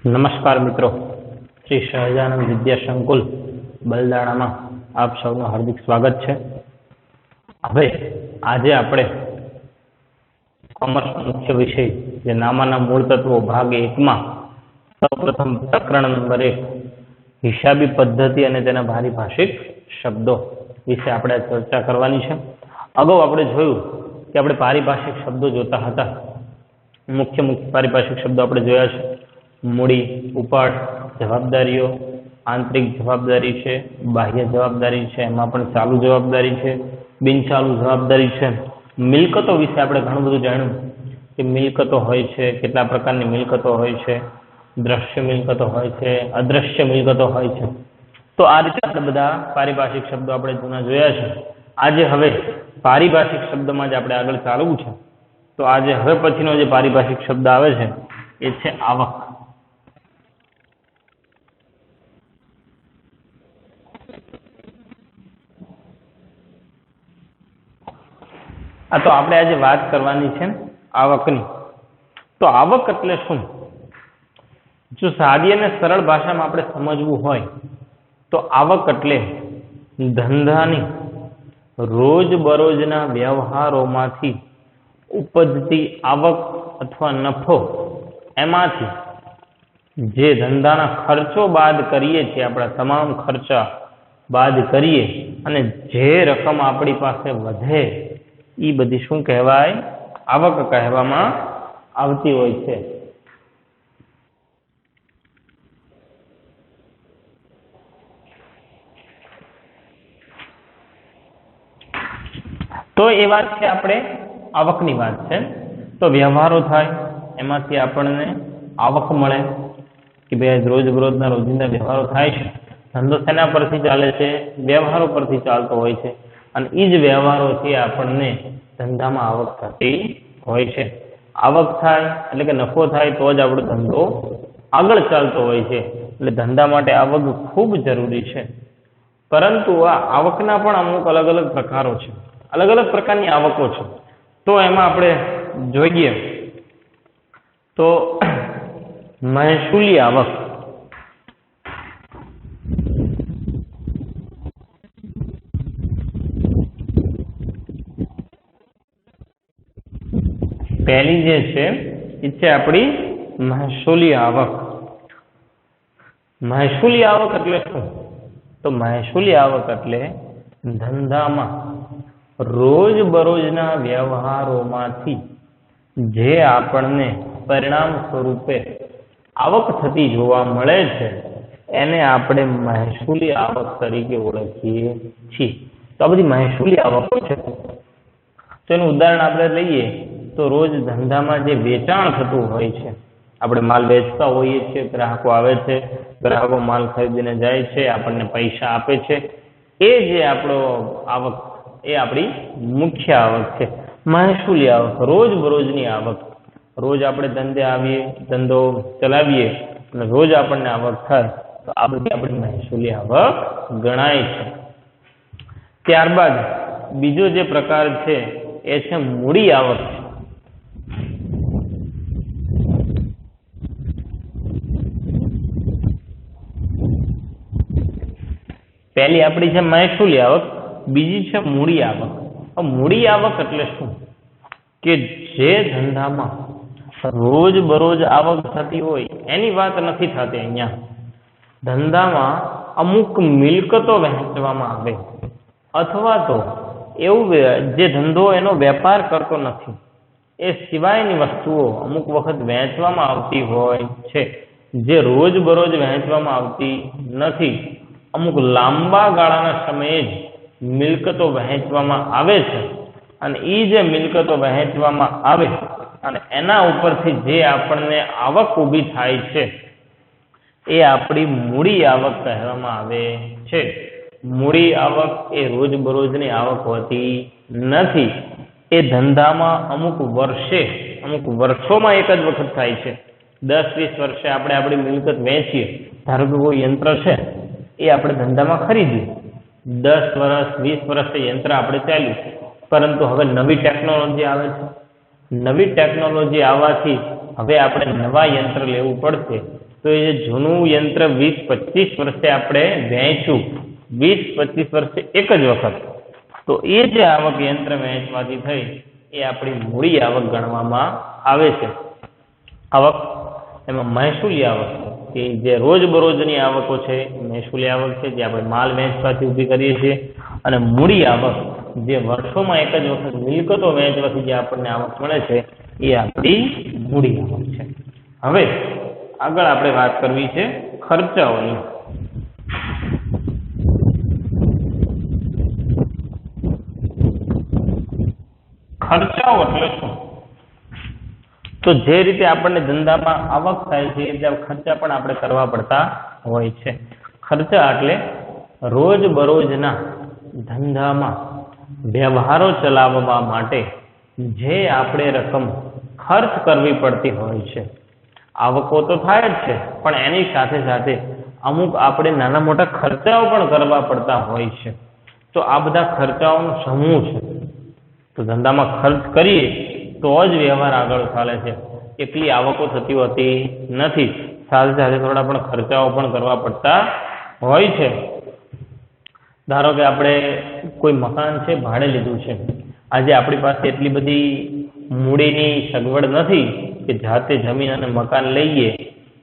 નમસ્કાર મિત્રો, શ્રી સહજાનંદ વિદ્યા સંકુલ બલદાણામાં આપ સૌનું હાર્દિક સ્વાગત છે. હવે આજે આપણે કોમર્સ મુખ્ય વિષય જે નામાના મૂળ તત્વો ભાગ 1માં સૌપ્રથમ પ્રકરણ નંબર 1 હિસાબી પદ્ધતિ અને તેના પારિભાષિક શબ્દો વિશે આપણે ચર્ચા કરવાની છે. અગાઉ આપણે જોયું કે આપણે પારિભાષિક શબ્દો જોતા હતા. મુખ્ય પારિભાષિક શબ્દો આપણે જોયા છે. મૂડી, ઉપાડ, જવાબદારીઓ, આંતરિક જવાબદારી છે, બાહ્ય જવાબદારી છે, એમાં પણ ચાલુ જવાબદારી છે, બિનચાલુ જવાબદારી છે. મિલકતો વિશે આપણે ઘણું બધું જાણ્યું કે મિલકતો હોય છે, કેટલા પ્રકારની મિલકતો હોય છે, દ્રશ્ય મિલકતો હોય છે, અદ્રશ્ય મિલકતો હોય છે. તો આ રીતે આપણે બધા પારિભાષિક શબ્દો આપણે જૂના જોયા છે. આજે હવે પારિભાષિક શબ્દમાં જ આપણે આગળ ચાલવું છે. તો આજે હવે પછીનો જે પારિભાષિક શબ્દ આવે છે એ છે આવક. આ તો આપણે આજે વાત કરવાની છે આવકની. તો આવક એટલે શું? જો સાદી અને સરળ ભાષામાં આપણે સમજવું હોય તો આવક એટલે ધંધાની રોજબરોજના વ્યવહારોમાંથી ઉપજતી આવક અથવા નફો, એમાંથી જે ધંધાના ખર્ચો બાદ કરીએ છીએ, આપણા તમામ ખર્ચા બાદ કરીએ અને જે રકમ આપણી પાસે વધે એ બધી શું કહેવાય? આવક કહેવામાં આવતી હોય છે. તો એ વાત છે આપણે આવકની વાત છે. તો વ્યવહારો થાય એમાંથી આપણને આવક મળે કે ભાઈ રોજબરોજના રોજિંદા વ્યવહારો થાય છે. ધંધો શેના પરથી ચાલે છે? વ્યવહારો પરથી ચાલતો હોય છે. અને એ જ વ્યવહારોથી આપણને ધંધામાં આવક થતી હોય છે. આવક થાય એટલે કે નફો થાય તો જ આપણો ધંધો આગળ ચાલતો હોય છે. એટલે ધંધા માટે આવક ખૂબ જરૂરી છે. પરંતુ આ આવકના પણ અમુક અલગ અલગ પ્રકારો છે, અલગ અલગ પ્રકારની આવકો છે. તો એમાં આપણે જોઈએ તો મહેસૂલી આવક, પહેલી જે છે એ છે આપણી મહેસૂલી આવક. મહેસૂલી આવક એટલે શું? તો મહેસૂલી આવક એટલે ધંધામાં રોજબરોજના વ્યવહારોમાંથી જે આપણને પરિણામ સ્વરૂપે આવક થતી જોવા મળે છે એને આપણે મહેસૂલી આવક તરીકે ઓળખીએ છીએ. તો આ બધી મહેસૂલી આવકો છે. તો એનું ઉદાહરણ આપણે લઈએ તો રોજ ધંધામાં જે વેચાણ થતું હોય છે, આપણે માલ વેચતા હોઈએ છીએ, ગ્રાહકો આવે છે, ગ્રાહકો માલ ખરીદીને જાય છે, આપણને પૈસા આપે છે, એ જે આપણો આવક એ આપણી મુખ્ય આવક છે. મહેસૂલી આવક રોજબરોજની આવક. રોજ આપણે ધંધે આવીએ, ધંધો ચલાવીએ અને રોજ આપણને આવક થાય તો આ બધી આપણી મહેસૂલી આવક ગણાય છે. ત્યારબાદ બીજો જે પ્રકાર છે એ છે મૂડી આવક. પહેલી આપણી છે મહેસૂલી આવક, બીજી છે મૂડી આવક. મૂડી આવક એટલે શું? કે જે ધંધામાં રોજબરોજ આવક થતી હોય એની વાત નથી થતી. અહીંયા ધંધામાં અમુક મિલકતો વહેંચવામાં આવે અથવા તો એવું જે ધંધો એનો વેપાર કરતો નથી એ સિવાયની વસ્તુઓ અમુક વખત વહેંચવામાં આવતી હોય છે, જે રોજબરોજ વહેંચવામાં આવતી નથી. અમુક લાંબા ગાળાના સમયે જ મિલકતો વહેંચવામાં આવે છે અને એ જે મિલકતો વહેંચવામાં આવે અને એના ઉપરથી જે આપણને આવક ઊભી થાય છે એ આપણી મૂડી આવક કહેવામાં આવે છે. મૂડી આવક એ રોજબરોજની આવક હોતી નથી. એ ધંધામાં અમુક વર્ષોમાં એક જ વખત થાય છે. 10-20 વર્ષે આપણે આપણી મિલકત વેચીએ. ધારો કે કોઈ યંત્ર છે એ આપણે ધંધામાં ખરીદ્યું, 10 વર્ષ 20 વર્ષ યંત્ર આપણે ચાલ્યું, પરંતુ હવે નવી ટેકનોલોજી આવે છે. નવી ટેકનોલોજી આવવાથી હવે આપણે નવા યંત્ર લેવું પડશે તો એ જૂનું યંત્ર 20-25 વર્ષે આપણે વેચ્યું, 20-25 વર્ષે એક જ વખત, તો એ જે આવક યંત્ર વેચવાથી થઈ એ આપણી મૂડી આવક ગણવામાં આવે છે. આવક એમાં મહેસૂલી આવક કે જે રોજબરોજની આવકો છે મહેસૂલી આવક છે, જે આપણે માલ વેચવાથી ઊભી કરીએ છીએ, અને મૂડી આવક જે વર્ષોમાં એક જ વખત મિલકતો વેચવાથી જે આપણને આવક મળે છે એ આપણી મૂડી આવક છે. હવે આગળ આપણે વાત કરવી છે ખર્ચાઓની. ખર્ચાઓ એટલે શું? તો જે રીતે આપણને ધંધામાં આવક થાય છે એ રીતે ખર્ચા પણ આપણે કરવા પડતા હોય છે. ખર્ચા એટલે રોજબરોજના ધંધામાં વ્યવહારો ચલાવવા માટે જે આપણે રકમ ખર્ચ કરવી પડતી હોય છે. આવકો તો થાય જ છે, પણ એની સાથે સાથે અમુક આપણે નાના મોટા ખર્ચાઓ પણ કરવા પડતા હોય છે. તો આ બધા ખર્ચાઓનો સમૂહ છે. તો ધંધામાં ખર્ચ કરીએ તો જ વ્યવહાર આગળ ચાલે છે. એટલી આવકો થતી હોતી નથી, સાથે સાથે થોડા પણ ખર્ચાઓ પણ કરવા પડતા હોય છે. ધારો કે આપણે કોઈ મકાન છે ભાડે લીધું છે, આજે આપણી પાસે એટલી બધી મૂડીની સગવડ નથી કે જાતે જમીન અને મકાન લઈએ,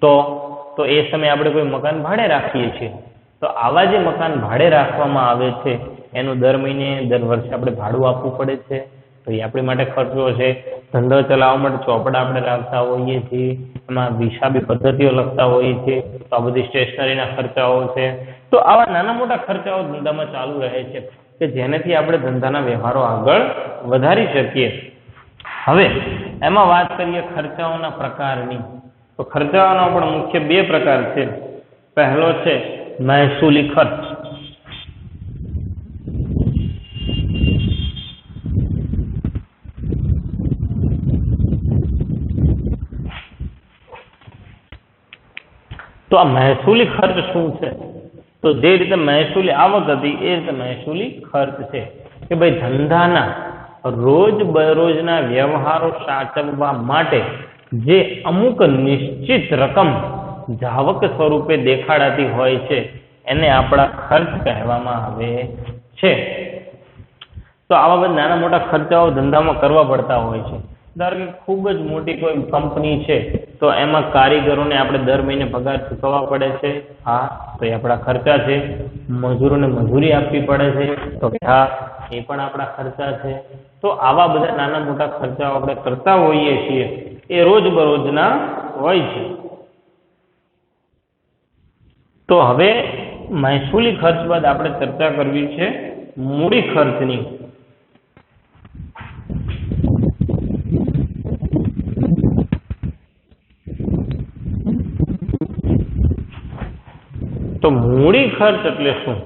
તો એ સમયે આપણે કોઈ મકાન ભાડે રાખીએ છીએ. તો આવા જે મકાન ભાડે રાખવામાં આવે છે એનું દર મહિને દર વર્ષે આપણે ભાડું આપવું પડે છે. તો એ આપણી માટે ખર્ચો છે. ધંધો ચલાવવા માટે ચોપડા આપણે રાખતા હોઈએ છીએ, એમાં હિસાબી પદ્ધતિઓ લખતા હોઈએ છીએ, તો આ બધી સ્ટેશનરીના ખર્ચાઓ છે. તો આવા નાના મોટા ખર્ચાઓ ધંધામાં ચાલુ રહે છે કે જેનાથી આપણે ધંધાના વ્યવહારો આગળ વધારી શકીએ. હવે એમાં વાત કરીએ ખર્ચાઓના પ્રકારની. તો ખર્ચાઓના પણ મુખ્ય બે પ્રકાર છે. પહેલો છે મહેસૂલી ખર્ચ. તો આ મહેસૂલી ખર્ચ શું છે? તો જે રીતે મહેસૂલી આવક હતી એ રીતે મહેસૂલી ખર્ચ છે કે ભાઈ ધંધાના રોજબરોજના વ્યવહારો સાચવવા માટે જે અમુક નિશ્ચિત રકમ જાવક સ્વરૂપે દેખાડાતી હોય છે એને આપણા ખર્ચ કહેવામાં આવે છે. તો આવા બધા નાના મોટા ખર્ચાઓ ધંધામાં કરવા પડતા હોય છે. ધારો કે ખૂબ જ મોટી કોઈ કંપની છે તો એમાં કારીગરોને આપણે દર મહિને પગાર ચૂકવવા પડે છે. હા, તો એ આપણા ખર્ચા છે. મજૂરોને મજૂરી આપવી પડે છે. તો હા, એ પણ આપણા ખર્ચા છે. તો આવા બધા નાના મોટા ખર્ચાઓ આપણે કરતા હોઈએ છીએ, એ રોજબરોજના હોય છે. તો હવે મહેસૂલી ખર્ચ બાદ આપણે ચર્ચા કરવી છે મૂડી ખર્ચની. તો મૂડી ખર્ચ એટલે શું?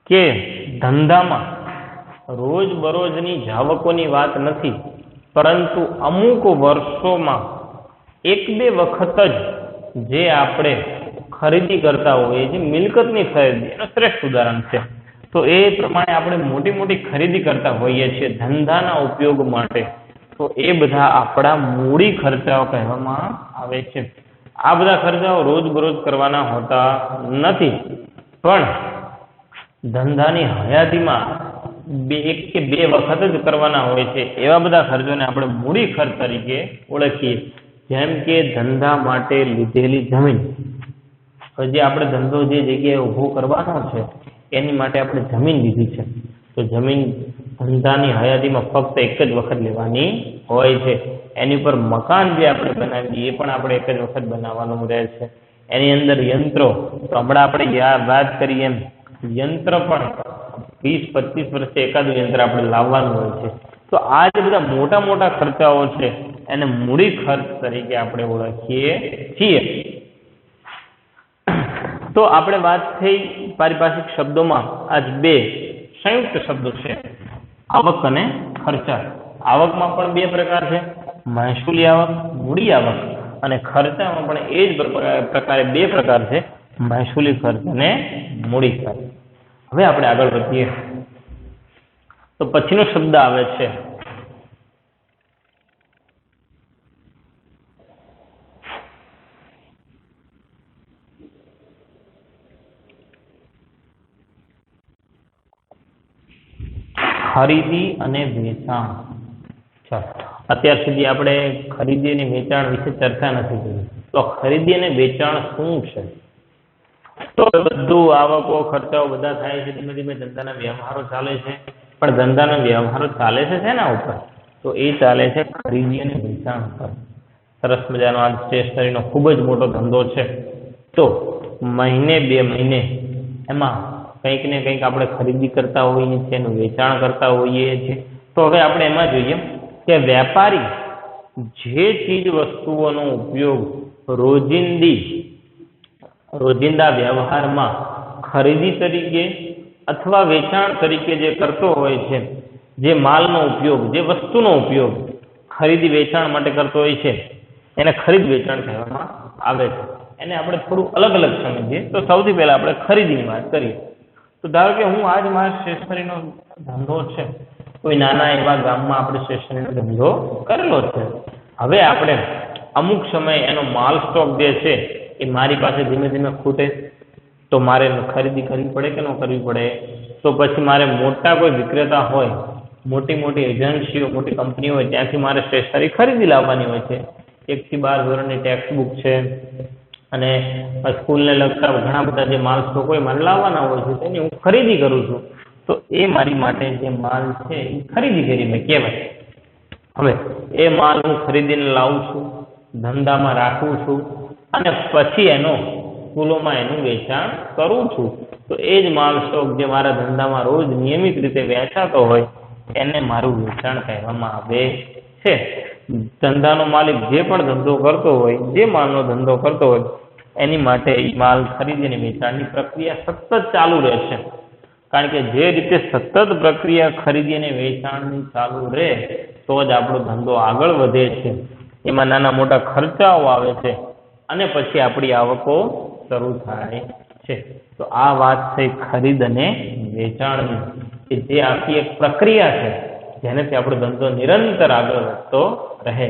કે ધંધામાં રોજબરોજની જાવકોની વાત નથી, પરંતુ અમુક વર્ષોમાં એક બે વખત જ જે આપણે ખરીદી કરતા હોઈએ છીએ, મિલકતની ખરીદી એનું શ્રેષ્ઠ ઉદાહરણ છે. તો એ પ્રમાણે આપણે મોટી મોટી ખરીદી કરતા હોઈએ છીએ ધંધાના ઉપયોગ માટે. તો એ બધા આપણા મૂડી ખર્ચાઓ કહેવામાં આવે છે. આ બધા ખર્ચાઓ રોજબરોજ કરવાના હોતા નથી, પણ ધંધાની હયાતીમાં એક કે બે વખત જ કરવાના હોય છે. એવા બધા ખર્ચોને આપણે મૂડી ખર્ચ તરીકે ઓળખીએ. જેમ કે ધંધા માટે લીધેલી જમીન. જે આપણે ધંધો જે જગ્યાએ ઊભો કરવાનો છે એની માટે આપણે જમીન લીધી છે. તો જમીન ધંધાની હયાતીમાં ફક્ત એક જ વખત લેવાની હોય છે. એની પર મકાન જે આપણે બનાવીએ એ પણ આપણે એક જ વખત બનાવવાનું રહે છે. એની અંદર યંત્રો, તો હમણાં આપણે વાત કરીએ એમ યંત્ર પણ 20-25 વર્ષે એકાદું યંત્ર આપણે લાવવાનું હોય છે. તો આ જે બધા મોટા મોટા ખર્ચાઓ છે એને મૂડી ખર્ચ તરીકે આપણે ઓળખીએ છીએ. તો આપણે વાત થઈ પારિભાષિક શબ્દોમાં આજ બે સંયુક્ત શબ્દો છે, આવક અને ખર્ચા. આવકમાં પણ બે પ્રકાર છે, મહેસૂલી આવક, મૂડી આવક, અને ખર્ચામાં પણ એ જ પ્રકારે બે પ્રકાર છે, મહેસૂલી ખર્ચ અને મૂડી ખર્ચ. હવે આપણે આગળ વધીએ તો પછીનો શબ્દ આવે છે ખરીદી અને વેચાણ. ચાલો, અત્યાર સુધી આપણે ખરીદી અને વેચાણ વિશે ચર્ચા નથી કરી. તો ખરીદી અને વેચાણ શું છે? તો બધું આવકો ખર્ચાઓ બધા થાય છે, ધીમે ધીમે ધંધાના વ્યવહારો ચાલે છે. પણ ધંધાના વ્યવહારો ચાલે છે શેના ઉપર? તો એ ચાલે છે ખરીદી અને વેચાણ ઉપર. સરસ મજાનો આ સ્ટેશનરીનો ખૂબ જ મોટો ધંધો છે. તો મહિને 2 મહિને એમાં કંઈક ને કંઈક આપણે ખરીદી કરતા હોઈએ છીએ, એનું વેચાણ કરતા હોઈએ છીએ. તો હવે આપણે એમાં જોઈએ કે વેપારી જે ચીજ વસ્તુઓનો ઉપયોગ રોજિંદા વ્યવહારમાં ખરીદી તરીકે અથવા વેચાણ તરીકે જે કરતો હોય છે, જે માલનો ઉપયોગ, જે વસ્તુનો ઉપયોગ ખરીદી વેચાણ માટે કરતો હોય છે, એને ખરીદ વેચાણ કહેવામાં આવે છે. એને આપણે થોડું અલગ અલગ સમજીએ. તો સૌથી પહેલા આપણે ખરીદીની વાત કરીએ. તો ધારો કે હું આજ મારા સ્ટેશનરીનો ધંધો છે, કોઈ નાના એવા ગામમાં આપણે સ્ટેશનરીનો ધંધો કરેલો છે. હવે આપણે અમુક સમય એનો માલ સ્ટોક જે છે એ મારી પાસે ધીમે ધીમે ખૂટે, તો મારે ખરીદી કરવી પડે કે ન કરવી પડે? તો પછી મારે મોટા કોઈ વિક્રેતા હોય, મોટી એજન્સીઓ, મોટી કંપનીઓ હોય, ત્યાંથી મારે સ્ટેશનરી ખરીદી લાવવાની હોય છે. 1 થી 12 ધોરણની ટેક્સ્ટ બુક છે અને સ્કૂલને લગતા ઘણા બધા જે માલ સ્ટોક હોય મારે લાવવાના હોય છે, તેની હું ખરીદી કરું છું. તો એ મારી માટે જે માલ છે એ ખરીદી કરીને કહેવાય. હવે એ માલ હું ખરીદીને લાવું છું, ધંધામાં રાખું છું અને પછી સ્કૂલોમાં એનું વેચાણ કરું છું. તો એ જ માલ સ્ટોક જે મારા ધંધામાં રોજ નિયમિત રીતે વેચાતો હોય એને મારું વેચાણ કહેવામાં આવે છે. ધંધાનો માલિક જે પણ ધંધો કરતો હોય, જે માલનો ધંધો કરતો હોય, એની માટે એ માલ ખરીદી અને વેચાણની પ્રક્રિયા સતત ચાલુ રહેશે. કારણ કે જે રીતે સતત પ્રક્રિયા ખરીદી અને વેચાણની ચાલુ રહે તો જ આપણો ધંધો આગળ વધે છે. એમાં નાના મોટા ખર્ચાઓ આવે છે અને પછી આપણી આવકો શરૂ થાય છે. તો આ વાત છે ખરીદ અને વેચાણની, કે જે આખી એક પ્રક્રિયા છે જેનાથી આપણો ધંધો નિરંતર આગળ વધતો રહે.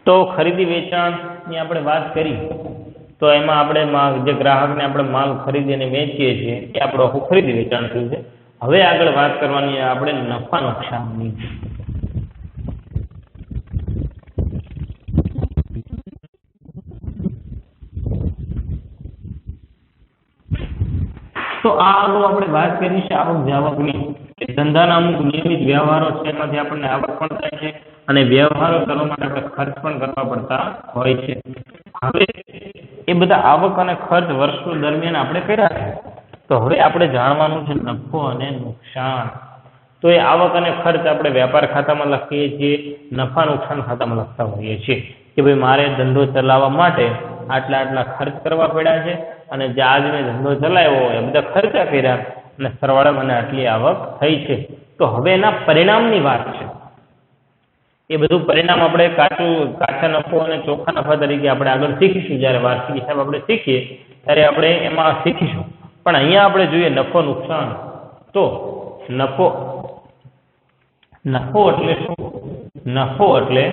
તો ખરીદી વેચાણની આપણે વાત કરી તો એમાં આપણે જે ગ્રાહકને આપણે માલ ખરીદી અને વેચીએ છીએ એ આપણું આખું ખરીદી વેચાણ થયું છે. હવે આગળ વાત કરવાની આપણે નફા નુકસાનની. તો આ આપણે વાત કરી છે આવક જાવકની. ધંધાના અમુક નિયમિત વ્યવહારો છે, એમાંથી આપણને આવક પણ થાય છે અને વ્યવહારો કરવા માટે આપણે ખર્ચ પણ કરવા પડતા હોય છે. હવે એ બધા આવક અને ખર્ચ વર્ષ દરમિયાન આપણે કર્યા છે. તો હવે આપણે જાણવાનું છે નફો અને નુકસાન. તો એ આવક અને ખર્ચ આપણે વેપાર ખાતામાં લખીએ છીએ, નફા નુકસાન ખાતામાં લખતા હોઈએ છીએ કે ભાઈ મારે ધંધો ચલાવવા માટે આટલા ખર્ચ કરવા પડ્યા છે અને જે આજ મેં ધંધો ચલાવ્યો હોય એ બધા ખર્ચા કર્યા અને સરવાળે મને આટલી આવક થઈ છે. તો હવે એના પરિણામની વાત છે. એ બધું પરિણામ આપણે કાચા નફો અને ચોખ્ખા નફા તરીકે આપણે આગળ શીખીશું. જ્યારે વાર્ષિક હિસાબ આપણે શીખીએ ત્યારે આપણે એમાં શીખીશું. પણ અહીંયા આપણે જોઈએ નફો નુકસાન. તો નફો એટલે શું? નફો એટલે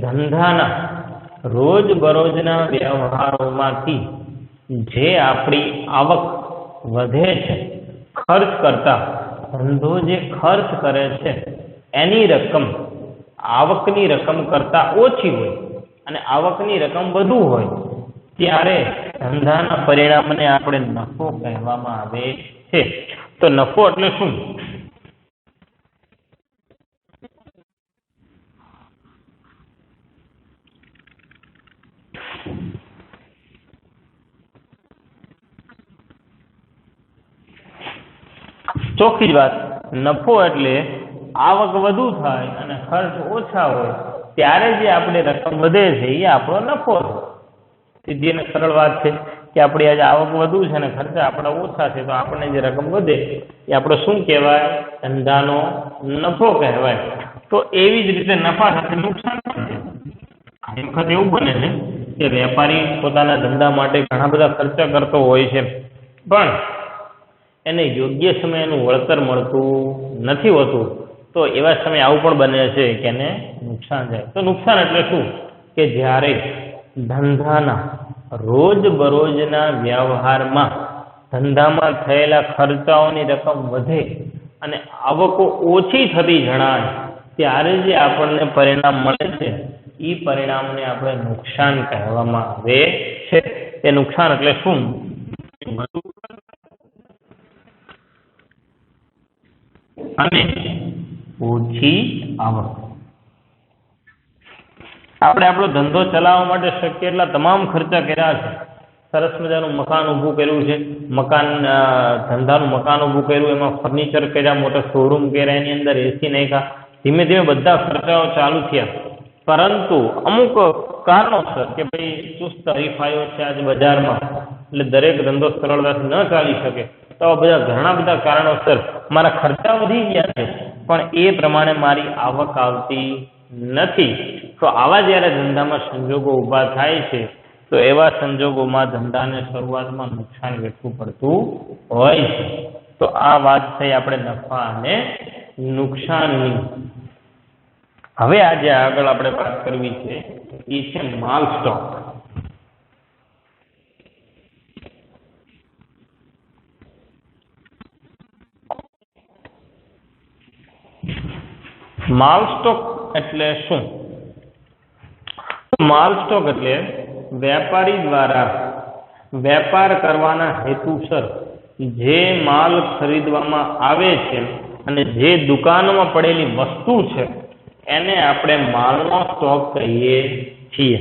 ધંધાના રોજબરોજના વ્યવહારોમાંથી જે આપણી આવક વધે છે, ખર્ચ કરતા ધંધો જે ખર્ચ કરે છે એની રકમ આવકની રકમ કરતા ઓછી હોય અને આવકની રકમ વધુ હોય ત્યારે ધંધાના પરિણામને આપણે નફો કહેવામાં આવે છે. તો નફો એટલે શું? ચોખ્ખી જ વાત, નફો એટલે આવક વધુ થાય અને ખર્ચ ઓછા હોય ત્યારે જે આપણે રકમ વધે છે એ આપણો નફો છે. સીધી અને સરળ વાત છે કે આપણી આજે આવક વધુ છે અને ખર્ચા આપણા ઓછા છે, તો આપણને જે રકમ વધે એ આપણો શું કહેવાય? ધંધાનો નફો કહેવાય. તો એવી જ રીતે નફા સાથે નુકસાન પણ છે. ઘણી વખત એવું બને છે કે વેપારી પોતાના ધંધા માટે ઘણા બધા ખર્ચા કરતો હોય છે પણ એને યોગ્ય સમયે એનું વળતર મળતું નથી હોતું. તો એવા સમયે આવું પણ બને છે કે એને નુકસાન જાય. તો નુકસાન એટલે શું? કે જ્યારે ધંધાના રોજબરોજના વ્યવહારમાં ધંધામાં થયેલા ખર્ચાઓની રકમ વધે અને આવકો ઓછી થતી જણાય ત્યારે જે આપણને પરિણામ મળે છે એ પરિણામને આપણે નુકસાન કહેવામાં આવે છે. એ નુકસાન એટલે શું? અને ઓછી આવક. આપણે આપણો ધંધો ચલાવવા માટે શક્ય એટલા તમામ ખર્ચા કર્યા છે. સરસ મજાનું મકાન ઊભું કર્યું છે, ધંધાનું મકાન ઊભું કર્યું, એમાં ફર્નિચર કર્યા, મોટા શોરૂમ કર્યા, એની અંદર એસી નાખ્યા, ધીમે ધીમે બધા ખર્ચાઓ ચાલુ થયા. પરંતુ અમુક કારણોસર કે ભાઈ ચુસ્ત હરીફાઈઓ છે આજે બજારમાં, એટલે દરેક ધંધો સરળતાથી ન ચાલી શકે, તો ઘણા બધા કારણોસર મારા ખર્ચા વધી ગયા છે પણ એ પ્રમાણે મારી આવક આવતી નથી. તો આવા જ્યારે ધંધામાં સંજોગો ઊભા થાય છે તો એવા સંજોગોમાં ધંધાને શરૂઆતમાં નુકસાન વેઠવું પડતું હોય છે. તો આ વાત થઈ આપણે નફા અને નુકસાનની. હવે આજે આગળ આપણે વાત કરવી છે એ છે માલ સ્ટોક. માલ સ્ટોક એટલે શું? માલ સ્ટોક એટલે વેપારી દ્વારા વેપાર કરવાના હેતુસર જે માલ ખરીદવામાં આવે છે અને જે દુકાનમાં પડેલી વસ્તુ છે એને આપણે માલનો સ્ટોક કહીએ છીએ.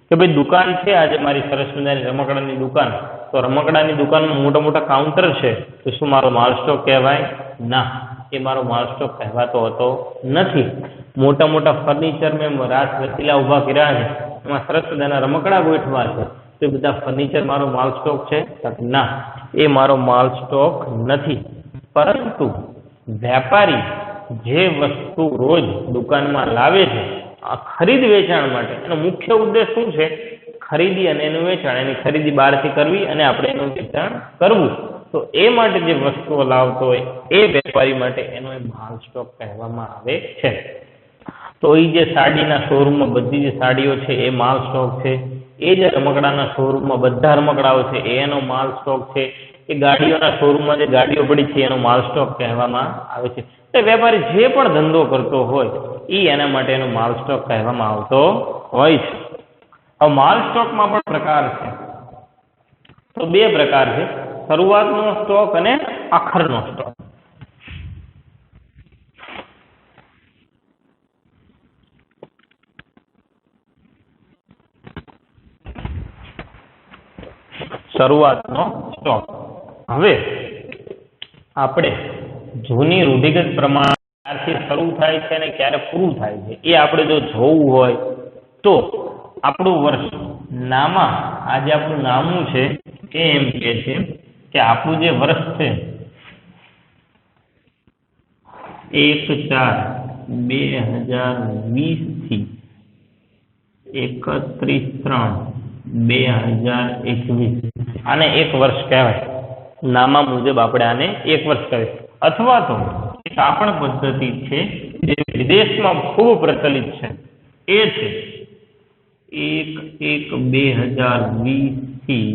કે ભાઈ દુકાન છે આજે મારી સરસ મજાની રમકડાની દુકાન, તો રમકડાની દુકાનમાં મોટા મોટા કાઉન્ટર છે, તો શું મારો માલ સ્ટોક કહેવાય? ના, એ મારો માલ સ્ટોક કહેવાતો હોતો નથી. મોટા મોટા ફર્નિચર મેં રાસ રસીલા ઊભા કર્યા છે, એમાં સરસ મજાના રમકડા ગોઠવા છે, તો એ બધા ફર્નિચર મારો માલ સ્ટોક છે? ના, એ મારો માલ સ્ટોક નથી. પરંતુ વેપારી જે વસ્તુ રોજ દુકાનમાં લાવે છે આ ખરીદ વેચાણ માટે, એનો મુખ્ય ઉદ્દેશ શું છે? ખરીદી અને એનું વેચાણ. એની ખરીદી બહારથી કરવી અને આપણે એનું વેચાણ કરવું. તો એ માટે જે વસ્તુઓ લાવતો હોય એ વેપારી માટે એનો એ માલ સ્ટોક કહેવામાં આવે છે. તો એ જે સાડીના શોરૂમમાં બધી જે સાડીઓ છે એ માલ સ્ટોક છે. એ જે રમકડાના શોરૂમમાં બધા રમકડાઓ છે એનો માલ સ્ટોક છે. એ ગાડીઓના શોરૂમમાં જે ગાડીઓ પડી છે એનો માલ સ્ટોક કહેવામાં આવે છે. એ વેપારી જે પણ ધંધો કરતો હોય એ એના માટેનો માલ સ્ટોક કહેવામાં આવતો હોય છે. હવે માલ સ્ટોકમાં પણ પ્રકાર છે. તો બે પ્રકાર છે, શરૂઆતનો સ્ટોક અને આખરનો સ્ટોક. શરૂઆતનો સ્ટોક. હવે આપણે જૂની રૂઢિગત પ્રમાણે ક્યારથી શરૂ થાય છે અને ક્યારે પૂરું થાય છે એ આપણે જો જોવું હોય તો આપણું વર્ષ નામા, આજે આપણું નામું છે એ એમ કહે છે કે આપણું જે વર્ષ છે 1/4/2020 થી 31/3/2021 આને એક વર્ષ કહેવાય. નામા મુજબ આપણે આને એક વર્ષ કહેવાય. અથવા તો એક આ પણ પદ્ધતિ છે જે વિદેશમાં ખૂબ પ્રચલિત છે, એ છે 1/1/2020 થી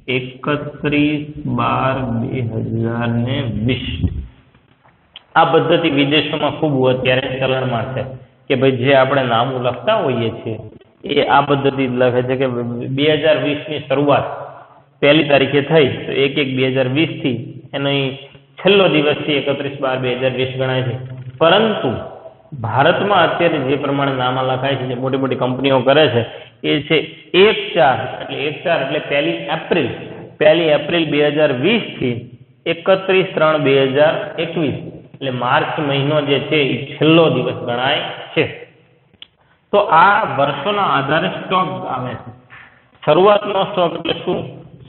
31/12/2020. આ પદ્ધતિ વિદેશોમાં ખૂબ અત્યારે ચલણમાં છે કે ભાઈ જે આપણે નામું લખતા હોઈએ છીએ એ આ પદ્ધતિ લખે છે કે 2020ની શરૂઆત 1 તારીખે થઈ તો 1/1/2020 થી એનો છેલ્લો દિવસ થી 31/12/2020 ગણાય છે. પરંતુ ભારતમાં અત્યારે જે પ્રમાણે નામા લખાય છે, જે મોટી મોટી કંપનીઓ કરે છે એ છે 1/4 એટલે 1 એપ્રિલ 2020 થી 31/3/2021 એટલે માર્ચ મહિનો જે છે એ છેલ્લો દિવસ ગણાય છે. તો આ વર્ષોના આધારે સ્ટોક આવે છે. શરૂઆતનો સ્ટોક એટલે શું?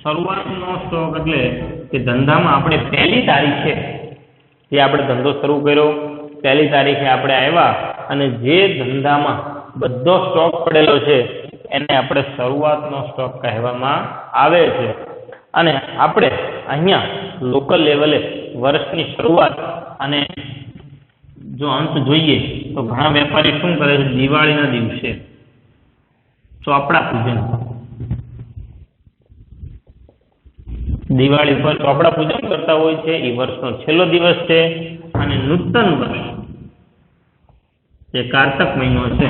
શરૂઆતનો સ્ટોક એટલે કે ધંધામાં આપણે 1 તારીખે જે આપણે ધંધો શરૂ કર્યો 1 તારીખે આપણે આવ્યા અને જે ધંધામાં બધો સ્ટોક પડેલો છે એને આપણે શરૂઆતનો સ્ટોક કહેવામાં આવે છે. અને આપણે અહીંયા લોકલ લેવલે વર્ષની શરૂઆત અને જો અંત જોઈએ તો ઘણા વેપારી શું કરે છે, દિવાળીના દિવસે ચોપડા પૂજન દિવાળી પર ચોપડા પૂજન કરતા હોય છે, એ વર્ષનો છેલ્લો દિવસ છે. અને નૂતન વર્ષ જે કારતક મહિનો છે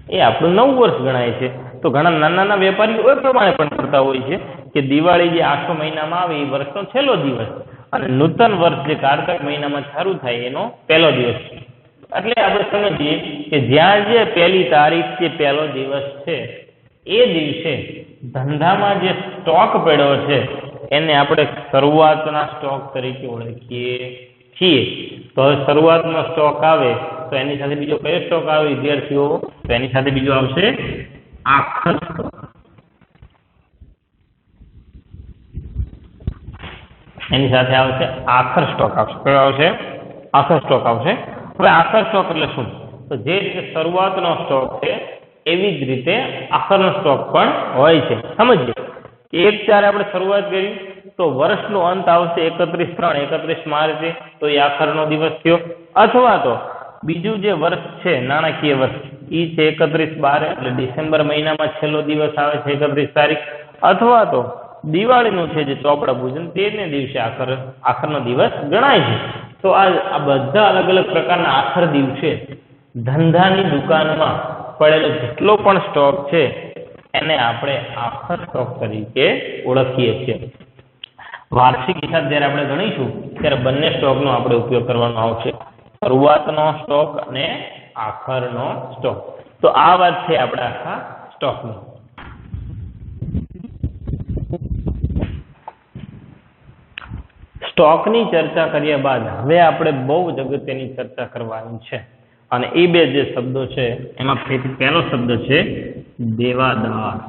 એ આપણું નવું વર્ષ ગણાય છે. તો ઘણા નાના નાના વેપારીઓ એ પ્રમાણે પણ કરતા હોય છે કે દિવાળી જે આસો મહિનામાં આવે એ વર્ષનો છેલ્લો દિવસ અને નૂતન વર્ષ જે કારતક મહિનામાં શરૂ થાય એનો પહેલો દિવસ. એટલે આપણે સમજીએ કે જ્યાં જે પહેલી તારીખ જે પહેલો દિવસ છે એ દિવસે ધંધામાં જે સ્ટોક પડ્યો છે એને આપણે શરૂઆતના સ્ટોક તરીકે ઓળખીએ છીએ. તો હવે શરૂઆતનો સ્ટોક આવે તો એની સાથે બીજો કયો સ્ટોક આવે વિદ્યાર્થીઓ? તો એની સાથે બીજો આવશે આખર સ્ટોક. એની સાથે આવશે આખર સ્ટોક આવશે. કયો આવશે? આખર સ્ટોક આવશે. હવે આખર સ્ટોક એટલે શું? તો જે રીતે શરૂઆતનો સ્ટોક છે એવી જ રીતે આખરનો સ્ટોક પણ હોય છે. સમજીએ કે 1/4 આપણે શરૂઆત કરી તો વર્ષનો અંત આવશે 31/3 31 માર્ચે, તો એ આખરનો દિવસ થયો. અથવા તો બીજું જે વર્ષ છે નાણાકીય વર્ષ એ છે 31/12 એટલે ડિસેમ્બર મહિનામાં છેલ્લો દિવસ આવે છે 31 તારીખ. અથવા તો દિવાળીનું છે જે ચોપડા પૂજન તેને દિવસે આખરનો દિવસ ગણાય છે. તો આ બધા અલગ અલગ પ્રકારના આખર દિવસે ધંધાની દુકાનમાં પડેલો જેટલો પણ સ્ટોક છે એને આપણે આખર સ્ટોક તરીકે ઓળખીએ છીએ. વાર્ષિક હિસાબ જ્યારે આપણે ગણીશું ત્યારે બંને સ્ટોકનો આપણે ઉપયોગ કરવાનો આવશે, શરૂઆતનો સ્ટોક અને આખરનો સ્ટોક. તો આ વાત છે આપણે આખા સ્ટોકની. સ્ટોકની ચર્ચા કર્યા બાદ હવે આપણે બહુ જ અગત્યની ચર્ચા કરવાની છે અને એ બે જે શબ્દો છે એમાં પહેલો શબ્દ છે દેવાદાર,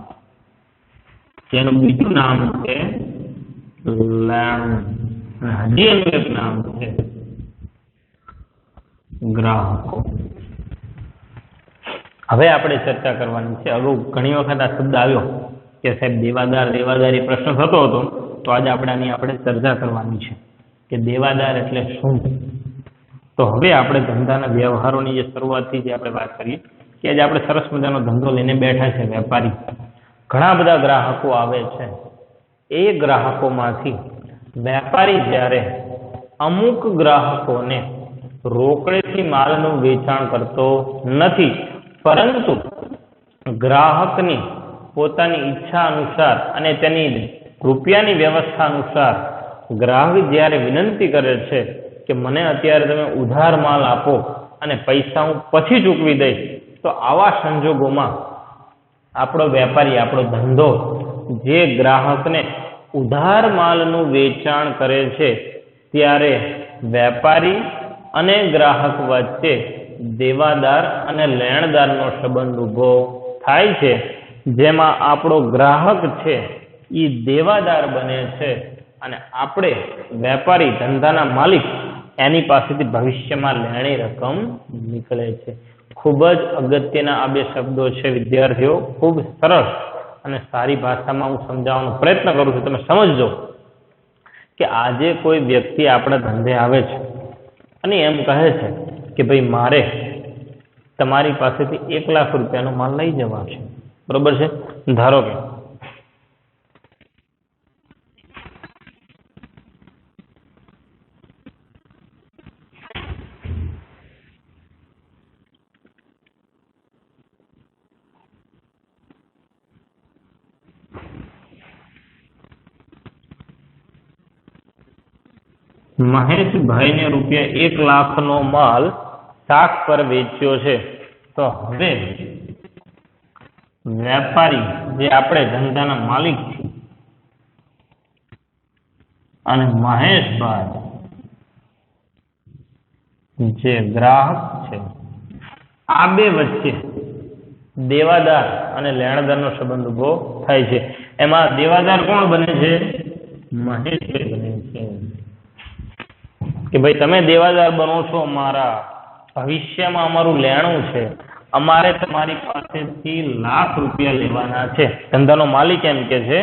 જેનું બીજું નામ છે લેણું, હજી એનું એક નામ છે ગ્રાહકો. હવે આપણે ચર્ચા કરવાની છે. અગાઉ ઘણી વખત આ શબ્દ આવ્યો કે સાહેબ દેવાદારી પ્રશ્ન થતો હતો, તો આજે આપણે ચર્ચા કરવાની છે કે દેવાદાર એટલે શું. તો હવે આપણે ધંધાના વ્યવહારોની જે શરૂઆતથી જે આપણે વાત કરીએ કે આજે આપણે સરસ મજાનો ધંધો લઈને બેઠા છે વેપારી, ઘણા બધા ગ્રાહકો આવે છે. એ ગ્રાહકોમાંથી વેપારી જ્યારે અમુક ગ્રાહકોને રોકડેથી માલનું વેચાણ કરતો નથી, પરંતુ ગ્રાહકની પોતાની ઈચ્છા અનુસાર અને તેની રૂપિયાની વ્યવસ્થા અનુસાર ગ્રાહક જ્યારે વિનંતી કરે છે કે મને અત્યારે તમે ઉધાર માલ આપો અને પૈસા હું પછી ચૂકવી દઈશ, તો આવા સંજોગોમાં આપણો વેપારી, આપણો ધંધો જે ગ્રાહકને ઉધાર માલનું વેચાણ કરે છે ત્યારે વેપારી અને ગ્રાહક વચ્ચે દેવાદાર અને લેણદારનો સંબંધ ઊભો થાય છે, જેમાં આપણો ગ્રાહક છે એ દેવાદાર બને છે અને આપણે વેપારી, ધંધાના માલિક એની પાસેથી ભવિષ્યમાં લેણી રકમ નીકળે છે. ખૂબ જ અગત્યના આ બે શબ્દો છે વિદ્યાર્થીઓ. ખૂબ સરળ અને સારી ભાષામાં હું સમજાવવાનો પ્રયત્ન કરું છું. તમે સમજજો કે આજે કોઈ વ્યક્તિ આપણા ધંધે આવે છે અને એમ કહે છે કે ભાઈ મારે તમારી પાસેથી 1 લાખ રૂપિયાનો માલ લઈ જવા છે, બરોબર છે. ધારો કે મહેશભાઈને રૂપિયા 1 લાખનો માલ શાક પર વેચ્યો છે. તો હવે વેપારી જે આપણે ધંધાના માલિક છે અને મહેશભાઈ જે ગ્રાહક છે, આ બે વચ્ચે દેવાદાર અને લેણદારનો સંબંધ ઉભો થાય છે. એમાં દેવાદાર કોણ બને છે? મહેશભાઈ બને છે કે ભાઈ તમે દેવાદાર બનો છો, અમારા ભવિષ્યમાં અમારું લેણું છે, અમારે તમારી પાસેથી લાખ રૂપિયા લેવાના છે. ધંધાનો માલિક એમ કે છે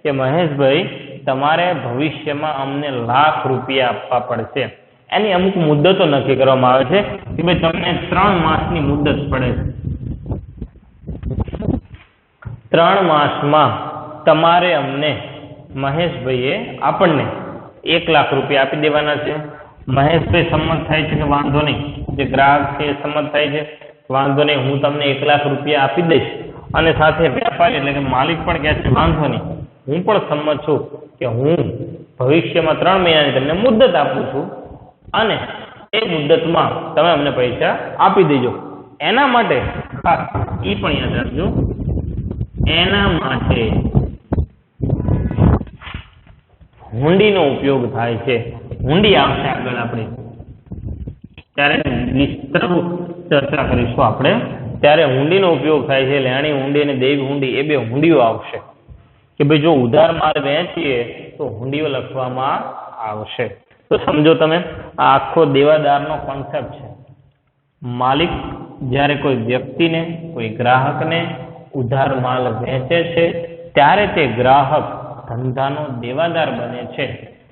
કે મહેશભાઈ તમારે ભવિષ્યમાં અમને લાખ રૂપિયા આપવા પડશે. એની અમુક મુદ્દતો નક્કી કરવામાં આવે છે કે ભાઈ તમને 3 માસની મુદ્દત પડે છે. 3 માસમાં તમારે અમને મહેશભાઈએ આપણને 1 લાખ રૂપિયા આપી દેવાના છે. મહેશભાઈ સંમત થાય છે કે વાંધો નહીં, જે ગ્રાહક છે એ સંમત થાય છે વાંધો નહીં, હું તમને 1 લાખ રૂપિયા આપી દઈશ. અને સાથે વેપારી એટલે કે માલિક પણ કહે છે વાંધો નહીં, હું પણ સંમત છું કે હું ભવિષ્યમાં 3 મહિનાની તમને મુદ્દત આપું છું અને એ મુદ્દતમાં તમે અમને પૈસા આપી દેજો. એના માટે ખાસ એ પણ યાદ રાખજો, એના માટે હુંડીનો ઉપયોગ થાય છે. હુંડી આવશે આગળ આપણે ત્યારે વિસ્તૃત ચર્ચા કરીશું આપણે, ત્યારે હુંડીનો ઉપયોગ થાય છે. લેણી હુંડી અને દેવી હુંડી એ બે હુંડીઓ આવશે કે ભાઈ જો ઉધાર માલ વેચીએ તો હુંડીઓ લખવામાં આવશે. તો સમજો તમે આ આખો દેવાદારનો કોન્સેપ્ટ છે. માલિક જ્યારે કોઈ વ્યક્તિને કોઈ ગ્રાહકને ઉધાર માલ વેચે છે ત્યારે તે ગ્રાહક ધંધાનો દેવાદાર બને છે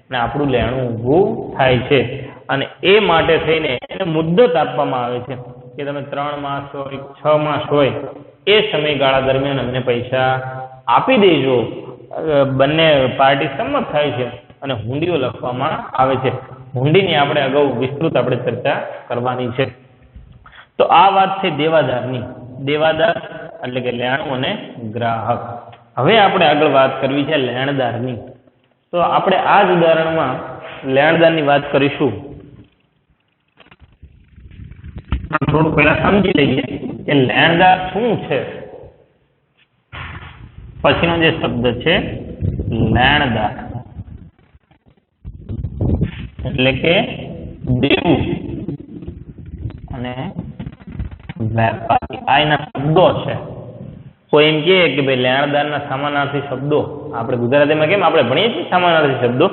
અને આપણું લેણું ઊભું થાય છે. અને એ માટે થઈને એને મુદ્દત આપવામાં આવે છે કે તમે 3 માસ હોય 6 માસ હોય એ સમયગાળા દરમિયાન અમને પૈસા આપી દેજો. બંને પાર્ટી સંમત થાય છે અને હુંડીઓ લખવામાં આવે છે. હુંડીની આપણે અગાઉ વિસ્તૃત આપણે ચર્ચા કરવાની છે. તો આ વાત છે દેવાદારની. દેવાદાર એટલે કે લેણું અને ગ્રાહક. હવે આપણે આગળ વાત કરવી છે લેણદારની. તો આપણે આ જ ઉદાહરણમાં લેણદારની વાત કરીશું. થોડું પહેલા સમજી લઈએ કે લેણદાર શું છે. પછીનો જે શબ્દ છે લેણદાર એટલે કે દેવું અને વેપારી. આ એના શબ્દો છે. કોઈ એમ કહે કે ભાઈ લેણદારના સમાનાર્થી શબ્દો આપણે ગુજરાતીમાં કેમ આપણે ભણીએ છીએ સમાનાર્થી શબ્દો,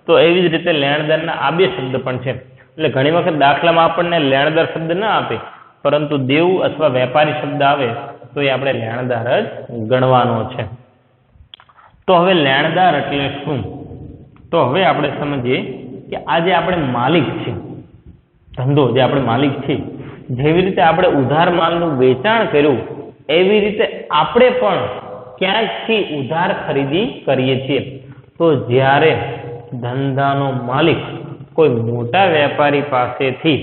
તો એવી જ રીતે લેણદારના આ બે શબ્દ પણ છે. એટલે ઘણી વખત દાખલામાં આપણને લેણદાર શબ્દ ના આપે પરંતુ દેવું અથવા વેપારી શબ્દ આવે તો એ આપણે લેણદાર જ ગણવાનો છે. તો હવે લેણદાર એટલે શું? તો હવે આપણે સમજીએ કે આ જે આપણે માલિક છે, ધંધો જે આપણે માલિક છે, જેવી રીતે આપણે ઉધાર માલનું વેચાણ કર્યું એવી રીતે આપણે પણ ક્યાંકથી ઉધાર ખરીદી કરીએ છીએ. તો જ્યારે ધંધાનો માલિક કોઈ મોટા વેપારી પાસેથી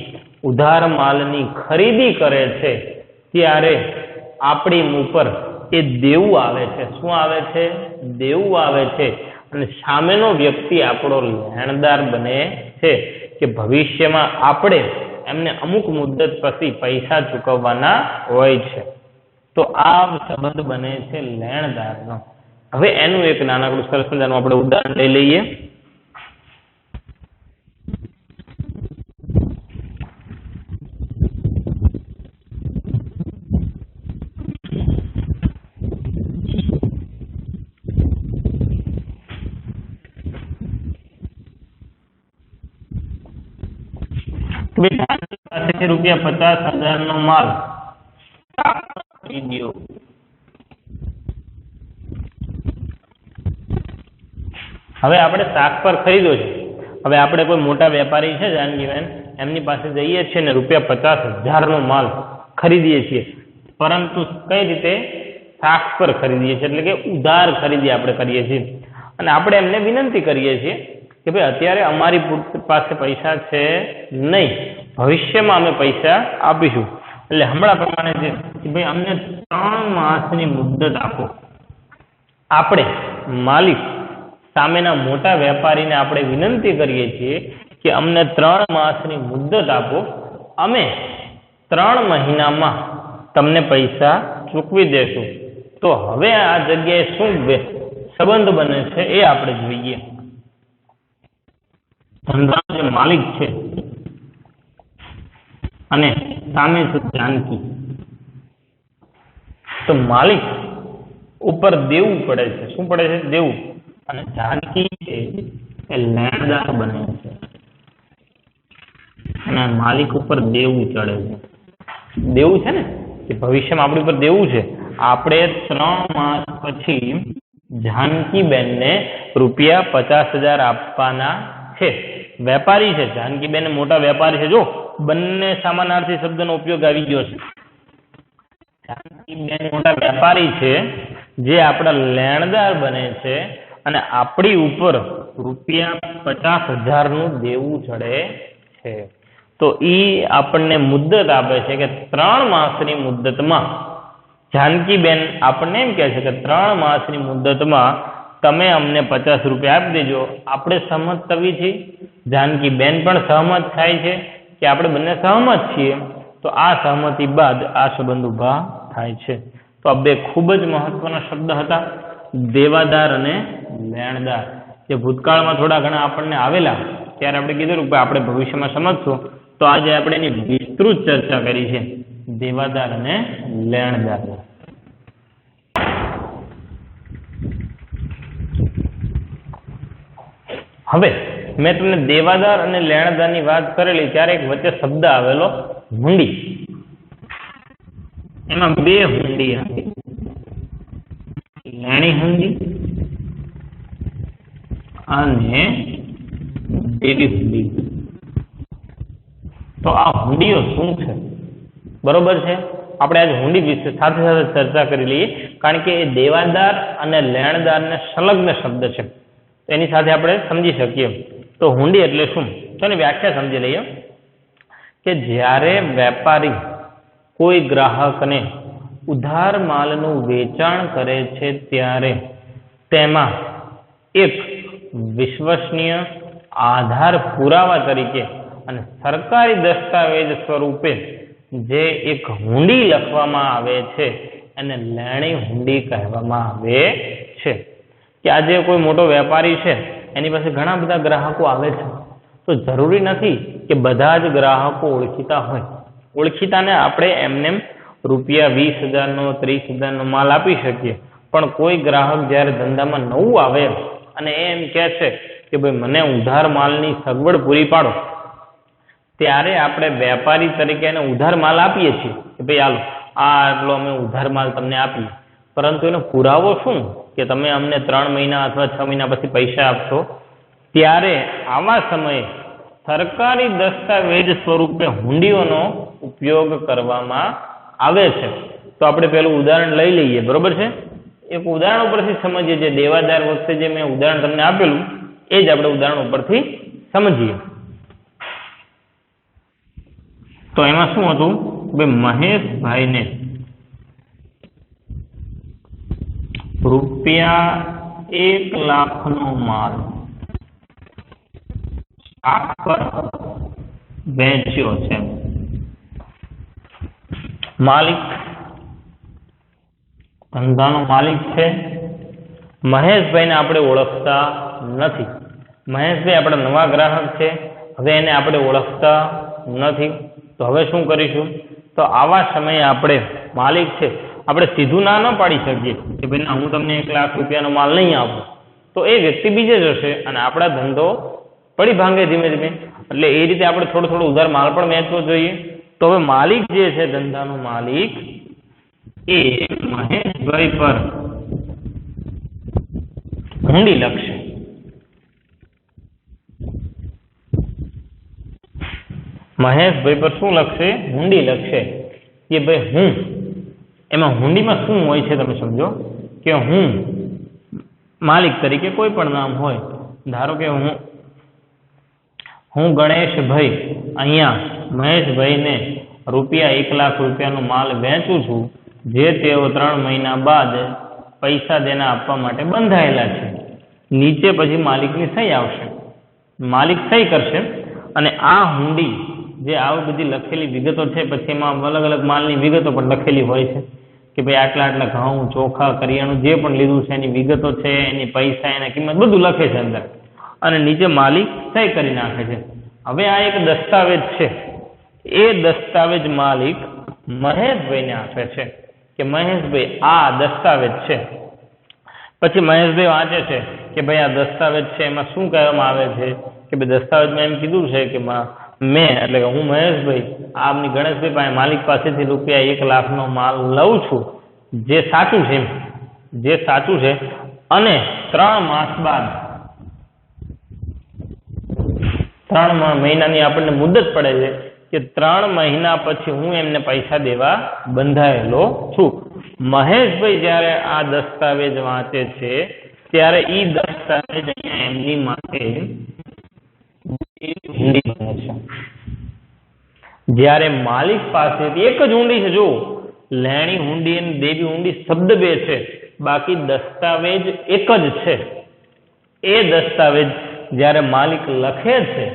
ઉધાર માલની ખરીદી કરે છે ત્યારે આપણી ઉપર એ દેવું આવે છે. શું આવે છે? દેવું આવે છે. અને સામેનો વ્યક્તિ આપણો લેણદાર બને છે કે ભવિષ્યમાં આપણે એમને અમુક મુદ્દત પછી પૈસા ચૂકવવાના હોય છે. તો આ સંબંધ બને છે લેણદારનો. હવે એનું એક નાનકડું સરસ મજાનું આપણે ઉદાહરણ લઈ લઈએ. રૂપિયા 50,000 નો માલ ખરીદ્યો. હવે આપણે શાક પર ખરીદ્યો છે. હવે આપણે કોઈ મોટા વેપારી છે જાનકીબેન, એમની પાસે જઈએ છીએ ને રૂપિયા 50,000 નો માલ ખરીદીએ છીએ, પરંતુ કઈ રીતે? શાક પર ખરીદીએ છીએ એટલે કે ઉધાર ખરીદી આપણે કરીએ છીએ. અને આપણે એમને વિનંતી કરીએ છીએ કે ભાઈ અત્યારે અમારી પાસે પૈસા છે નહીં, ભવિષ્યમાં અમે પૈસા આપીશું. એટલે હમણાં પ્રમાણે છે કે ભાઈ અમને 3 માસની મુદ્દત આપો. આપણે માલિક સામેના મોટા વેપારીને આપણે વિનંતી કરીએ છીએ કે અમને 3 માસની મુદ્દત આપો, અમે 3 મહિનામાં તમને પૈસા ચૂકવી દેશું. તો હવે આ જગ્યાએ શું સંબંધ બને છે એ આપણે જોઈએ. ધંધાનો જે માલિક છે અને સામે છે જાનકી. તો માલિક ઉપર દેવું પડે છે. શું પડે છે? દેવું. અને જાનકી છે એ લેણદાર બને છે અને માલિક ઉપર દેવું ચડે છે. દેવું છે ને કે ભવિષ્યમાં આપણી ઉપર દેવું છે. આપણે 3 માસ પછી જાનકીબેનને રૂપિયા 50,000 આપવાના છે. વેપારી છે જાનકીબેન, મોટા વેપારી છે. જો બંને સમાનાર્થી શબ્દનો ઉપયોગ આવી ગયો છે. જાનકીબેન મોટા વેપારી છે જે આપણા લેણદાર બને છે અને આપણી ઉપર ₹50,000 નું દેવું ચડે છે. તો ઈ આપણને મુદ્દત આપે છે કે 3 માસની મુદ્દતમાં જાનકીબેન આપણને એમ કહે છે કે 3 માસની મુદ્દતમાં તમે અમને ₹50 આપી દેજો. આપણે સહમત થવી છીએ, જાનકીબેન પણ સહમત થાય છે કે આપણે બંને સહમત છીએ. તો આ સહમતિ બાદ આ સંબંધ ઉભા થાય છે. તો આ બે ખૂબ જ મહત્વના શબ્દ હતા, દેવાદાર અને લેણદાર, જે ભૂતકાળમાં થોડા ઘણા આપણને આવેલા, ત્યારે આપણે કીધું કે આપણે ભવિષ્યમાં સમજશું. તો આજે આપણે એની વિસ્તૃત ચર્ચા કરી છે, દેવાદાર અને લેણદાર. હવે મેં તમને દેવાદાર અને લેણદારની વાત કરેલી ત્યારે એક વચ્ચે શબ્દ આવેલો હુંડી. એમાં બે હુંડી આવી, લેણી હુંડી અને દેવી હુંડી. તો આ હુંડીઓ શું છે, બરોબર છે? આપણે આજે હુંડી વિશે સાથે સાથે ચર્ચા કરી લઈએ, કારણ કે એ દેવાદાર અને લેણદારને સંલગ્ન શબ્દ છે, એની સાથે આપણે સમજી શકીએ. તો હુંડી એટલે શું, તો એની વ્યાખ્યા સમજી લઈએ કે જ્યારે વેપારી કોઈ ગ્રાહકને ઉધાર માલનું વેચાણ કરે છે ત્યારે તેમાં એક વિશ્વસનીય આધાર પુરાવા તરીકે અને સરકારી દસ્તાવેજ સ્વરૂપે જે એક હુંડી લખવામાં આવે છે એને લેણી હુંડી કહેવામાં આવે છે. કે આજે કોઈ મોટો વેપારી છે, એની પાસે ઘણા બધા ગ્રાહકો આવે છે, તો જરૂરી નથી કે બધા જ ગ્રાહકો ઓળખીતા હોય. ઓળખીતાને આપણે એમને ₹20,000 30,000 માલ આપી શકીએ, પણ કોઈ ગ્રાહક જ્યારે ધંધામાં નવું આવે અને એમ કહે છે કે ભાઈ મને ઉધાર માલની સગવડ પૂરી પાડો, ત્યારે આપણે વેપારી તરીકે એને ઉધાર માલ આપીએ છીએ કે ભાઈ હાલો આટલો અમે ઉધાર માલ તમને આપીએ, પરંતુ એનો પુરાવો શું કે તમે અમને 3 મહિના અથવા 6 મહિના પછી પૈસા આપશો. ત્યારે આવા સમયે સરકારી દસ્તાવેજ સ્વરૂપે હુંડીઓનો ઉપયોગ કરવામાં આવે છે. તો આપણે પેલું ઉદાહરણ લઈ લઈએ, બરોબર છે? એક ઉદાહરણ ઉપરથી સમજીએ, જે દેવાદાર વખતે જે મેં ઉદાહરણ તમને આપેલું એ જ આપણે ઉદાહરણ ઉપરથી સમજીએ. તો એમાં શું હતું, મહેશભાઈને ₹1,00,000 માલ વેચ્યો છે. માલિક, ધંધાનો માલિક છે. મહેશભાઈને આપણે ઓળખતા નથી. મહેશભાઈ આપણા નવા ગ્રાહક છે, હવે એને આપણે ઓળખતા નથી. તો હવે શું કરીશું, તો આવા સમયે આપણે માલિક છે, આપણે સીધું ના ન પાડી શકીએ કે ભાઈ ના, હું તમને ₹1,00,000 માલ નહીં આપું. તો એ વ્યક્તિ બીજે જશે અને આપણા ધંધો પડી ભાંગે ધીમે ધીમે. એટલે એ રીતે આપણે થોડો થોડો ઉધાર માલ પણ વેચવો જોઈએ. તો હવે માલિક જે છે, ધંધાનો માલિક, એ મહેશભાઈ પર હુંડી લખશે. મહેશભાઈ પર શું લખશે, હુંડી લખશે કે ભાઈ હું, એમાં હુંડીમાં શું હોય છે તમે સમજો કે હું માલિક તરીકે કોઈ પણ નામ હોય, ધારો કે હું ગણેશભાઈ અહીંયા મહેશભાઈને ₹1,00,000 માલ વેચું છું, જે તેઓ 3 મહિના બાદ પૈસા દેના આપવા માટે બંધાયેલા છે. નીચે પછી માલિકની સહી આવશે, માલિક સહી કરશે અને આ હુંડી જે આવી બધી લખેલી વિગતો છે, પછી એમાં અલગ અલગ માલની વિગતો પણ લખેલી હોય છે કે ભાઈ આટલા આટલા ઘઉં, ચોખા, કરિયાણું જે પણ લીધું છે એની વિગતો છે, એની પૈસા, એની કિંમત બધું લખે છે અંદર, અને નીચે માલિક સહી કરી નાખે છે. હવે આ એક દસ્તાવેજ છે, એ દસ્તાવેજ માલિક મહેશભાઈને આપે છે કે મહેશભાઈ આ દસ્તાવેજ છે. પછી મહેશભાઈ વાંચે છે કે ભાઈ આ દસ્તાવેજ છે, એમાં શું કહેવામાં આવે છે કે ભાઈ દસ્તાવેજમાં એમ કીધું છે કે મેં, એટલે કે હું મહેશભાઈ આપની ગણેશભાઈ પાસે માલિક પાસેથી ₹1,00,000 માલ લઉં છું, જે સાચું છે, જે સાચું છે, અને 3 માસ બાદ 3 મહિનાની આપણને મુદત પડે છે કે 3 મહિના પછી હું એમને પૈસા દેવા બંધાયેલો છું. મહેશભાઈ જ્યારે આ દસ્તાવેજ વાંચે છે ત્યારે એ દસ્તાવેજ અહીંયા એમની માટે હુંડી બને છે. જ્યારે માલિક પાસેથી એક જ હુંડી છે, જો લેણી હુંડી અને દેવી હુંડી શબ્દ બે છે, બાકી દસ્તાવેજ એક જ છે. એ દસ્તાવેજ જ્યારે માલિક લખે છે,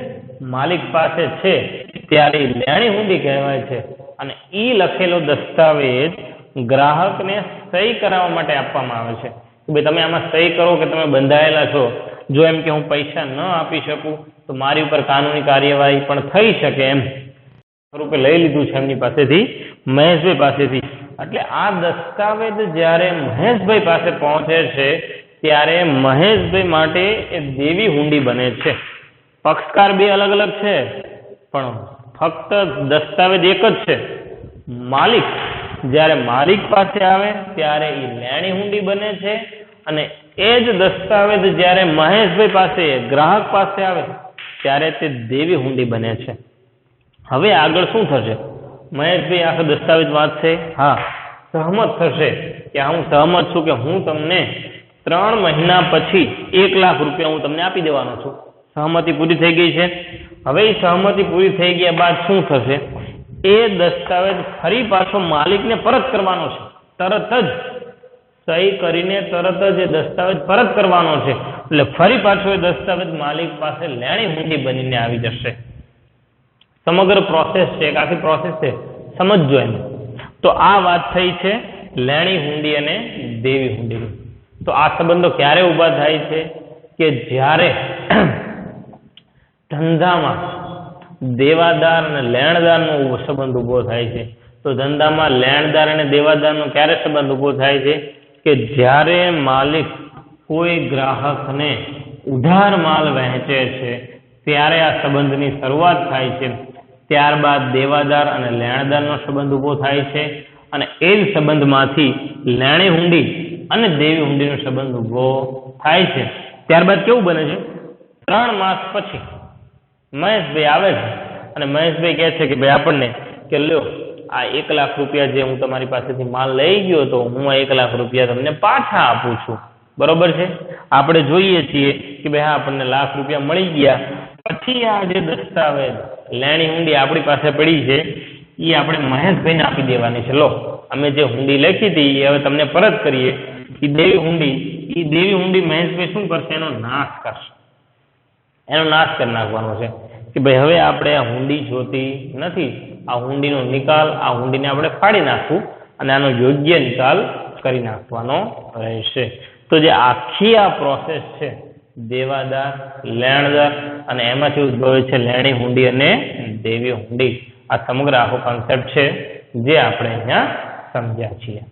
માલિક પાસે છે, ત્યારે લેણી હુંડી કહેવાય છે. અને ઈ લખેલો દસ્તાવેજ ગ્રાહકને સહી કરાવવા માટે આપવામાં આવે છે. ભાઈ તમે આમાં સહી કરો કે તમે બંધાયેલા છો. જો એમ કે હું પૈસા ન આપી શકું તો મારી ઉપર કાનૂની કાર્યવાહી પણ થઈ શકે એમ સ્વરૂપે લઈ લીધું છે એમની પાસેથી, મહેશભાઈ પાસેથી. એટલે આ દસ્તાવેજ જ્યારે મહેશભાઈ પાસે પહોંચે છે ત્યારે મહેશભાઈ માટે એ દેવી હુંડી બને છે. પક્ષકાર બે અલગ અલગ છે પણ ફક્ત દસ્તાવેજ એક જ છે. માલિક જ્યારે માલિક પાસે આવે ત્યારે એ લેણી હુંડી બને છે અને એ જ દસ્તાવેજ જ્યારે મહેશભાઈ પાસે ગ્રાહક પાસે આવે ત્યારે તે દેવી હુંડી બને છે. હવે આગળ શું થશે? મહેશભાઈ આખો દસ્તાવેજ વાંચશે, હા સહમત થશે કે હું સહમત છું કે હું તમને 3 મહિના પછી 1 લાખ રૂપિયા હું તમને આપી દેવાનો છું. સહમતિ પૂરી થઈ ગઈ છે. હવે એ સહમતિ પૂરી થઈ ગયા બાદ શું થશે? એ દસ્તાવેજ ફરી પાછો માલિકને પરત કરવાનો છે. તરત જ સહી કરીને તરત જ એ દસ્તાવેજ પરત કરવાનો છે. એટલે ફરી પાછો એ દસ્તાવેજ માલિક પાસે લેણી હુંડી બનીને આવી જશે. સમગ્ર પ્રોસેસ છે, એક આખી પ્રોસેસ છે, સમજજો એમ. તો આ વાત થઈ છે લેણી હુંડી અને દેવી હુંડી. તો આ સંબંધો ક્યારે ઊભા થાય છે? કે જ્યારે ધંધામાં દેવાદાર અને લેણદારનો સંબંધ ઊભો થાય છે. તો ધંધામાં લેણદાર અને દેવાદારનો ક્યારે સંબંધ ઊભો થાય છે? કે જ્યારે માલિક કોઈ ગ્રાહકને ઉધાર માલ વહેંચે છે ત્યારે આ સંબંધની શરૂઆત થાય છે. ત્યારબાદ દેવાદાર અને લેણદારનો સંબંધ ઊભો થાય છે અને એ જ સંબંધમાંથી લેણી હુંડી અને દેવી હુંડીનો સંબંધ ઊભો થાય છે. ત્યારબાદ કેવું બને છે? 3 માસ પછી મહેશભાઈ આવે છે અને મહેશભાઈ કહે છે કે ભાઈ આપણને કે લ્યો આ 1 લાખ રૂપિયા જે હું તમારી પાસેથી માલ લઈ ગયો તો હું આ 1 લાખ રૂપિયા તમને પાછા આપું છું. બરોબર છે? આપણે જોઈએ છીએ કે ભાઈ હા આપણને લાખ રૂપિયા મળી ગયા. પછી આ જે દસ્તાવેજ લેણી હુંડી આપણી પાસે પડી છે એ આપણે મહેશભાઈને આપી દેવાની છે. લો અમે જે હુંડી લખી હતી એ હવે તમને પરત કરીએ. એ દેવી હુંડી મહેશભાઈ શું કરશે? એનો નાશ કરશે. એનો નાશ કરી નાખવાનો છે કે ભાઈ હવે આપણે આ હુંડી જોતી નથી. આ હુંડીનો નિકાલ, આ હુંડીને આપણે ફાડી નાખવું અને આનો યોગ્ય નિકાલ કરી નાખવાનો રહેશે. તો જે આખી આ પ્રોસેસ છે દેવાદાર, લેણદાર અને એમાંથી ઉદ્ભવે છે લેણી હુંડી અને દેવી હુંડી. આ સમગ્ર આખો કોન્સેપ્ટ છે જે આપણે અહીંયા સમજ્યા છીએ.